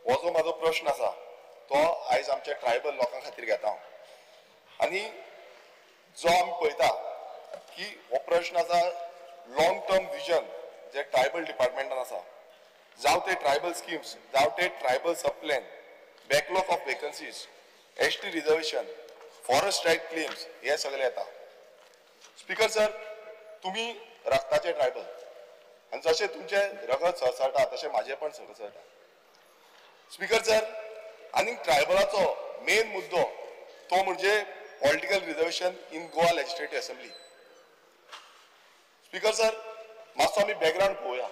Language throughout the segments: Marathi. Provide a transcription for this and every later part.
हो जो माझो प्रश्न आसा तो आयज आमच्या ट्रायबल लोकां खातीर घेता हांव आनी जो आमी पळयता की हो प्रश्न आसा लॉंग टर्म विजन जे ट्रायबल डिपार्टमेंटान आसा जावं ते ट्रायबल स्किम्स जावं ते tribal sub plan backlog of vacancies ST reservation forest right claims हे सगळे येता स्पीकर सर तुम्ही रक्ताचे ट्रायबल आणि जसे तुमचे रगत सरसरता तसे माझे पण सरसरता स्पीकर सर आणि ट्रायबलाचो मेन मुद्दो तो म्हणजे political reservation in Goa legislative assembly speaker sir मातसो आमी बॅकग्राऊंड पळोवया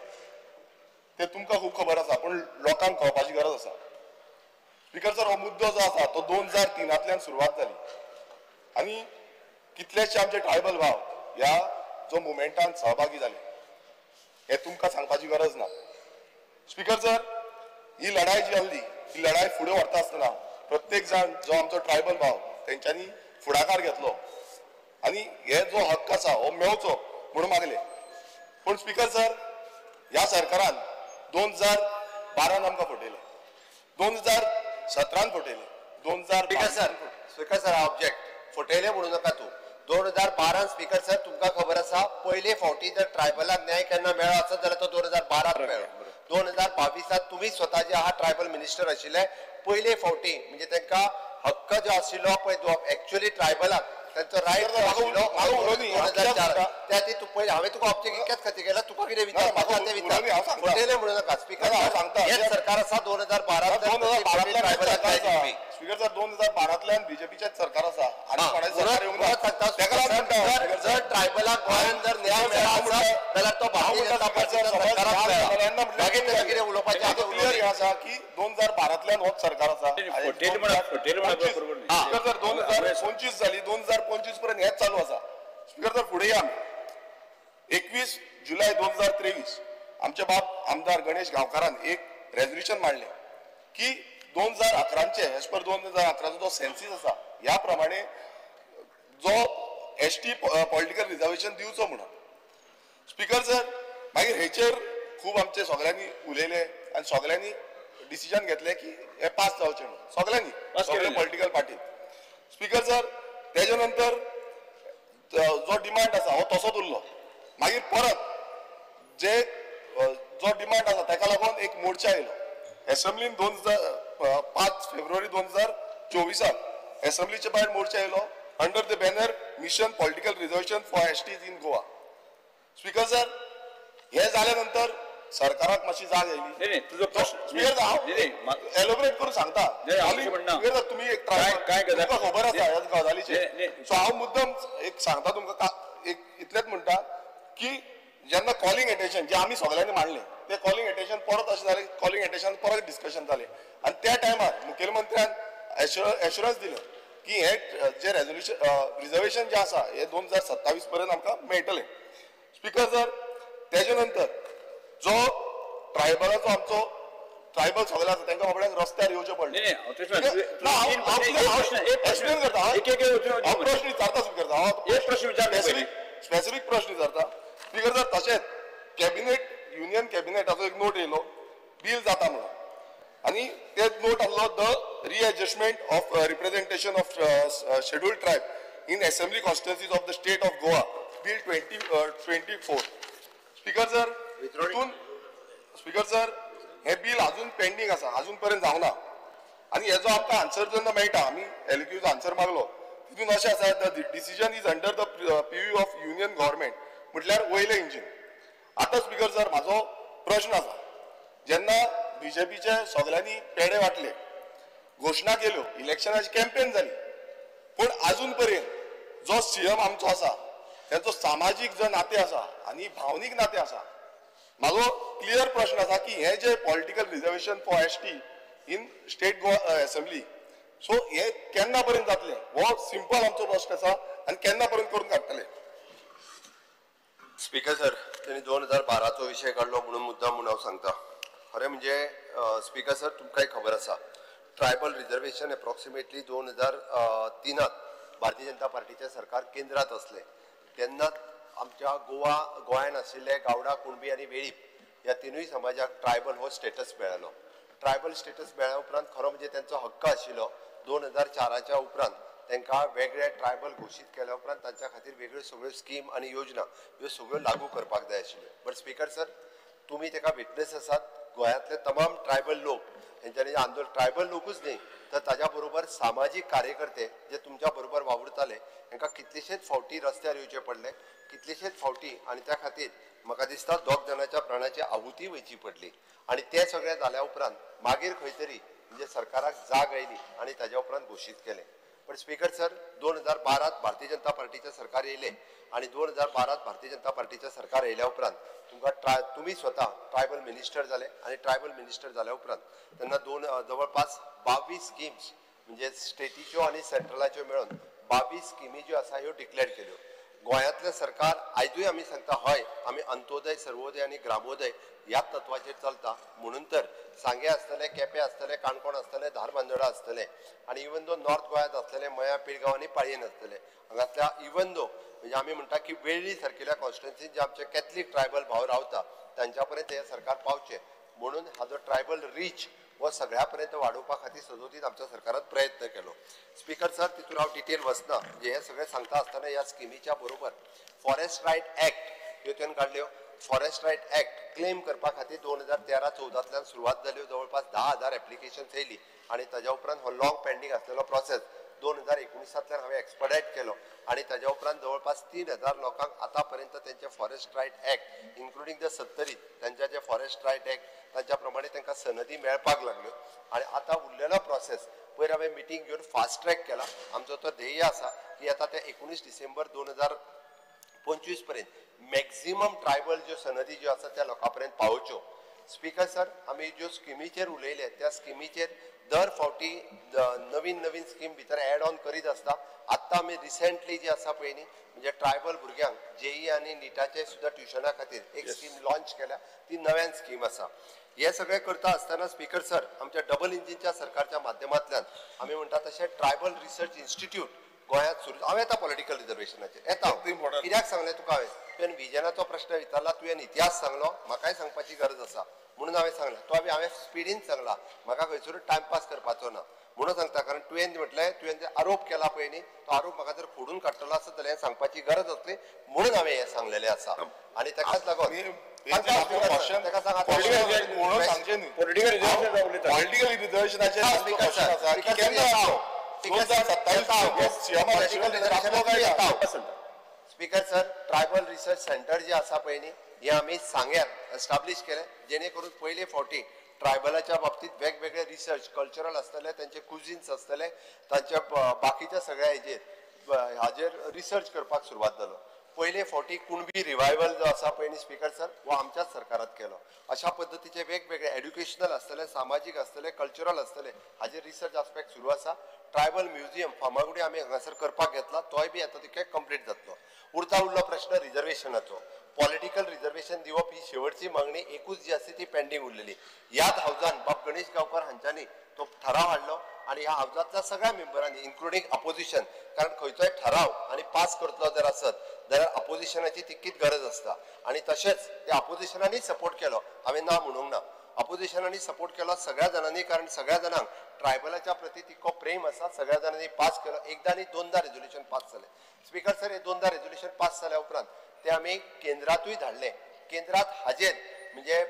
ते तुमकां खूब खबर आसा पण लोकांक कळपाची गरज आसा स्पीकर सर हो मुद्दो जो आसा तो 2003 सुरवात जाली आणि कितलेशे आमचे ट्रायबल भाव ह्या जो मुवमेंटान सहभागी जाले हे तुमकां सांगपाची गरज ना स्पीकर सर ही लढाई जी आसली ही लढाई फुडें व्हरता आसतना प्रत्येक जाण जो आमचो ट्रायबल भाव तेंच्यांनी फुडाकार घेतलो आणि हे जो हक्क आसा हो मेळचो म्हणून मागले पण स्पीकर सर ह्या सरकारान 2012 आमकां फटयले 2017 फटयले 2000 स्पीकर सर ऑब्जेक्ट फटयले म्हणू नका तू 2012 स्पीकर सर तुमकां खबर आसा पयले फावटी जर ट्रायबलाक न्याय केन्ना मेळ्ळो आसत जाल्यार तो 2012 मेळ्ळो 2022 तुमी स्वता जे आहा ट्रायबल मिनिस्टर आशिल्ले पयले फावटी म्हणजे तांकां हक्क जो आशिल्लो पळय तो एक्चुअली ट्रायबलाक त्यांचा राईट त्या ती तू पहिले हांवें तुका ऑब्जेक्ट इतक्याच खातीर केला तुका कितें विचारपाक ते विचार फटयले म्हणू नका स्पीकर हेच सरकार आसा 2012 ट्रायबलाक स्पीकर सर 2012 बीजेपीचेच सरकार आसा आणि जर ट्रायबलाक गोंयान जर न्याय मेळ्ळा आसत जाल्यार तो भारतीय जनता पार्टीच्या सरकाराक मागीर तेका कितें उलोवपाचें क्लियर हे आसा की 2012 होच सरकार आसा स्पीकर सर 2025 जाली 2025 पर्यंत हेच चालू आसा स्पीकर सर फुडें या 21 जुलय 2023 आमचे बाप आमदार गणेश गांवकारान एक रेझोल्युशन मांडले की 2011 एज पर 2011 जो सेन्सीस आसा ह्या प्रमाणे जो एसटी पॉलिटिकल रिजर्वेशन दिवचो म्हणून स्पीकर सर मागीर हेचेर खूब आमचे सगळ्यांनी उलयले आनी सगळ्यांनी डिसिजन घेतले की हे पास जावचें म्हणून सगळ्यांनी सगळे पॉलिटिकल पार्टी स्पीकर सर तेजे नंतर जो डिमांड आसा हो तसोच उरलो मागीर परत जे जो डिमांड आसा ताका लागून एक मोर्चा आयलो असेंब्लीन 5 फेब्रुवारी 2024 असेंब्लीचे भायर मोर्चा आयलो under the banner mission political reservation for STs in Goa speaker sir हे जाल्या नंतर सरकाराक मातशी जाग आयली एलोबरेट करून सांगता तुम्ही एक तुमकां खबर आसा ह्या गजालीचेर सो हांव मुद्दम एक सांगता तुमकां एक इतलेंच म्हणटा की जेन्ना कॉलिंग एटेन्शन जे आमी सगळ्यांनी मांडले ते कॉलिंग एटेन्शन परत अशें जालें कॉलिंग एटेन्शन परत डिस्कशन जालें आनी त्या टायमार मुखेलमंत्र्यान एश्युरन्स दिलें की हे जे रिजर्वेशन जे आसा हे 2027 पर्यंत आमकां मेळटलें स्पीकर सर तेजे नंतर जो ट्रायबलाचो आमचो ट्रायबल सगळे आसा तांकां बाबड्यांक रस्त्यार येवचें पडलें एक्सप्लेन करता हांव प्रश्न विचारता स्पीकर स्पेसिफीक प्रश्न विचारता स्पीकर सर तशेंच कॅबिनेट युनियन कॅबिनेटाचो एक नोट येयलो बील जाता म्हणून आनी ते नोट आसलो the readjustment of representation of scheduled tribe in assembly constituencies of the state of Goa bill 2024 speaker sir speaker sir हे बील अजून पेंडिंग आसा अजून पर्यंत जावना आनी हेजो आमकां आन्सर जेन्ना मेळटा आमी एलक्यूचो आन्सर मागलो तितून अशें आसा the decision is under the purview of union government म्हटल्यार वयलें इंजीन आतां स्पीकर सर म्हाजो प्रश्न आसा जेन्ना बीजेपीचे सगळ्यांनी पेडे वाटले घोशणा केल्यो इलेक्शनाची कॅम्पेन जाली पूण अजून पर्यंत जो सीएम आमचो आसा तेचो सामाजीक जो नाते आसा आनी भावनीक नाते आसा म्हाजो क्लियर प्रश्न आसा की हे जे political reservation for ST in state Goa assembly so हे केन्ना पर्यंत जातले हो सिंपल आमचो प्रश्न आसा आनी केन्ना पर्यंत करून काडटले स्पीकर सर त्यांनी 2012 विषय काढलो म्हणून मुद्दाम म्हणून हांव सांगता खरें म्हणजे स्पीकर सर तुमकांय खबर आसा tribal reservation approximately 2003 Bharatiya Janata पार्टीचे सरकार केंद्रात असले तेन्ना आमच्या गोंयान आशिल्ले गावडा कुणबी आनी वेळीप ह्या तिनूय समाजाक ट्रायबल हो स्टेटस मेळ्ळो ट्रायबल स्टेटस मेळ्ळ्या उपरांत खरो म्हणजे त्यांचो हक्क आशिल्लो 2004च्या उपरांत तांकां वेगळे ट्रायबल घोषीत केल्या उपरांत तांच्या खातीर वेगळ्यो सगळ्यो स्कीम आनी योजना ह्यो सगळ्यो लागू करपाक जाय आशिल्ल्यो. बट स्पीकर सर, तुम्ही ताका विटनेस आसात. गोंयांतले तमाम ट्रायबल लोक हेंच्यांनी आंदोलन ट्रायबल लोकूच न्ही तर ताज्या बरोबर सामाजीक कार्यकर्ते जे तुमच्या बरोबर वावुरताले तांकां कितलेशेच फावटी रस्त्यार येवचे पडले, कितलेशेच फावटी आनी त्या खातीर म्हाका दिसता 2 जाणांच्या प्राणाची आहुती वयची पडली. आनी ते सगळें जाल्या उपरांत मागीर खंय तरी म्हणजे सरकाराक जाग आयली आनी ताज्या उपरांत घोशीत केलें. पण स्पीकर सर, 2012 भारतीय जनता पार्टीचे सरकार येयले आणि 2012 भारतीय जनता पार्टीचे सरकार येयल्या उपरांत तुम्ही स्वतः ट्रायबल मिनिस्टर झाले आणि ट्रायबल मिनिस्टर झाल्या उपरांत त्यांना जवळपास 22 स्कीम्स म्हणजे स्टेटीच्यो आणि सेंट्रलाच्यो मेळून 22 स्किमी ज्यो आसा ह्यो डिक्लेअर केल्यो. गोंयांतलें सरकार आयजूय आमी सांगता हय आमी अंत्योदय, सर्वोदय आनी ग्रामोदय ह्याच तत्वाचेर चलता. म्हणून तर सांगे आसतले, केपें आसतले, काणकोण आसतले, धारबांदोडा आसतले आनी इवन दो नॉर्थ गोंयांत आसतले मया, पिळगांव आनी पाळयेन आसतले. हांगातल्या इवन दो म्हणजे आमी म्हणटा की वेळ्ळी सारकिल्या कॉन्स्टिट्युएन्सीन जे आमचे कॅथलीक ट्रायबल भाव रावता तांच्या पर्यंत हे सरकार पावचे म्हणून हाजो ट्रायबल रीच हो सगळ्या पर्यंत वाडोवपा खातीर सदोदीत आमच्या सरकारान प्रयत्न केलो. स्पीकर सर, तितून हांव डिटेल वचना. म्हणजे हे सगळें सांगता आसतना ह्या स्किमीच्या बरोबर फॉरेस्ट रायट एक्ट ह्यो तुवें काडल्यो. फॉरेस्ट रायट एक्ट क्लेम करपा खातीर 2013-14तल्यान सुरवात जाल्यो. जवळपास 10,000 एप्लिकेशन्स येयली आनी ताज्या उपरांत हो लॉंग पेंडींग आसलेलो प्रोसेस 2019तल्यान हांवें एक्सपडायट केलो आनी ताज्या उपरांत जवळपास 3,000 लोकांक आतां पर्यंत तेंचे forest right act including the 70 तेंच्या जे फॉरेस्ट रायट एक्ट तांच्या प्रमाणे तांकां सनदी मेळपाक लागल्यो. आनी आतां उरलेलो प्रोसेस पयर हांवें मिटींग घेवन फास्ट ट्रॅक केला. आमचो तो ध्येय आसा की आतां ते 19 डिसेंबर 2025 पर्यंत मॅक्झिमम ट्रायबल ज्यो सनदी ज्यो आसा त्या लोकां पर्यंत पावोवच्यो. स्पीकर सर, आमी ज्यो स्किमीचेर उलयले त्या स्किमीचेर दर फावटी नवीन स्कीम भितर एड ऑन करीत आसता. आत्तां आमी रिसेंटली जी आसा पळय न्ही म्हणजे ट्रायबल भुरग्यांक जेई आनी निटाचे सुद्दां ट्युशना खातीर एक स्कीम लॉन्च केल्या. ती नव्यान स्कीम आसा. हे सगळें करता आसतना स्पीकर सर, आमच्या डबल इंजिनच्या सरकारच्या माध्यमांतल्यान आमी म्हणटा तशें ट्रायबल रिसर्च इन्स्टिट्यूट गोंयांत सुरू. हांव येता पॉलिटिकल रिजर्वेशनाचेर येता. कित्याक सांगलें तुका हांवें विजनाचो प्रश्न विचारला, तुवें इतिहास सांगलो, म्हाकाय सांगपाची गरज आसा म्हणून हांवें सांगलें. तो हांवें स्पिडीन सांगला, म्हाका खंयसरूच टायमपास करपाचो ना म्हणून सांगता. कारण तुवें म्हटलें तुवें जे आरोप केला पळय न्ही तो आरोप म्हाका जर फोडून काडटलो आसत जाल्यार सांगपाची गरज आसली म्हणून हांवें हें सांगलेलें आसा. आनी ताकाच लागून speaker sir, tribal research centre जे आसा पळय न्ही हे आमी सांग्यार एस्टाब्लिश केले जेणे करून पयले फावटी ट्रायबलाच्या बाबतीत वेगवेगळे रिसर्च कल्चरल आसतले, त्यांचे कुझिन्स आसतले, तांच्या बाकीच्या सगळ्या हाजेर रिसर्च करपाक सुरवात जालो. पयले फावटी कुणबी रिवायवल जो आसा पळय न्ही स्पीकर सर हो आमच्याच सरकारात केलो. अशा पद्दतीचे वेगवेगळे एड्युकेशनल आसतले, सामाजीक आसतले, कल्चरल आसतले हाजेर रिसर्च आस्पेक्ट सुरू आसा. ट्रायबल म्युझियम फार्मागुडी आमी हांगासर करपाक घेतला, तोय बी आता तिके कंप्लीट जातलो. उरलो प्रश्न रिजर्वेशनाचो. पॉलिटिकल रिजर्वेशन दिवप ही शेवटची मागणी एकूच जी आसा ती पेंडिंग उरलेली. ह्याच हावजान बाब गणेश गांवकर हांच्यांनी तो ठराव हाडलो आणि ह्या हावजातल्या सगळ्या मेंबरांनी इन्क्लुडींग अपोजिशन, कारण खंयचोय ठराव आणि पास करतलो जर आसत जाल्यार अपोजिशनाची तितकीच गरज आसता आणि तशेंच त्या अपोजिशनांनी सपोर्ट केलो. हांवें ना म्हणूंक ना, अपोजिशनांनी सपोर्ट केलो सगळ्या जाणांनी, कारण सगळ्या जाणांक ट्रायबलाच्या प्रती तितको प्रेम आसा. सगळ्या जाणांनी पास केलो. एकदा आनी दोनदा रेजोल्युशन पास जालें. स्पीकर सर, हे दोनदा रेजोल्युशन पास जाल्या उपरांत ते आमी केंद्रातूय धाडले. केंद्रात हाजेर म्हणजे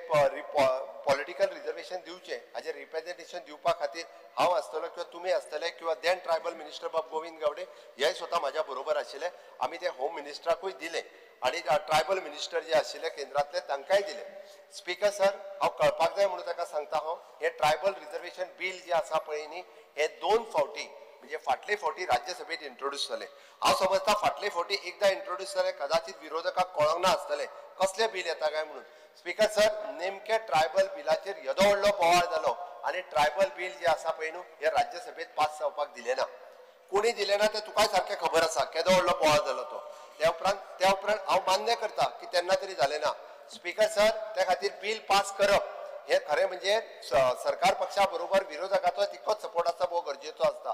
पॉलिटिकल रिजर्वेशन दिवचे हाजेर रिप्रेझेंटेशन दिवपा खातीर हांव आसतलो किंवा तुमी आसतले किंवा देन ट्रायबल मिनिस्टर बाब गोविंद गावडे हे स्वता म्हाज्या बरोबर आशिल्ले. आमी ते होम मिनिस्टराकूय दिले आणि ट्रायबल मिनिस्टर जे आशिल्ले केंद्रातले तांकांय दिले. स्पीकर सर, हांव कळपाक जाय म्हणून ताका सांगता हांव हे ट्रायबल रिजर्वेशन बील जे आसा पळय न्ही हे 2 फावटी म्हणजे फाटले फावटी राज्यसभेत इंट्रोड्यूस जाले. हांव समजता फाटले फावटी एकदा इंट्रोड्यूस जाले कदाचित विरोधकांक कळोंक ना आसतले कसले बील येता काय म्हणून. स्पीकर सर, नेमके ट्रायबल बिलाचेर येदो व्हडलो बोवाळ जालो आणि ट्रायबल बील जे आसा पळय न्हू हे राज्यसभेत पास जावपाक दिले ना. कोणी दिले ना ते तुकाय सारखे खबर आसा केदो व्हडलो बोवाळ जालो तो. त्या उपरांत हांव मान्य करता की तेन्ना तरी जाले ना. स्पीकर सर, त्या खातीर बील पास करप हे खरें म्हणजे सरकार पक्षा बरोबर विरोधकाचो तितकोच सपोर्ट आसता वो गरजेचो आसता.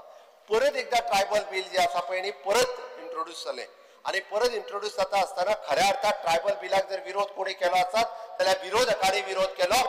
परत एकदा ट्रायबल बील जे आसा पळय न्ही परत इंट्रोड्यूस जालें आणि परत इंट्रोड्यूस जाता आसतना खऱ्या अर्थात ट्रायबल बिलाक जर विरोध कोणी केलो आसत जाल्यार विरोधकांनी विरोध केलो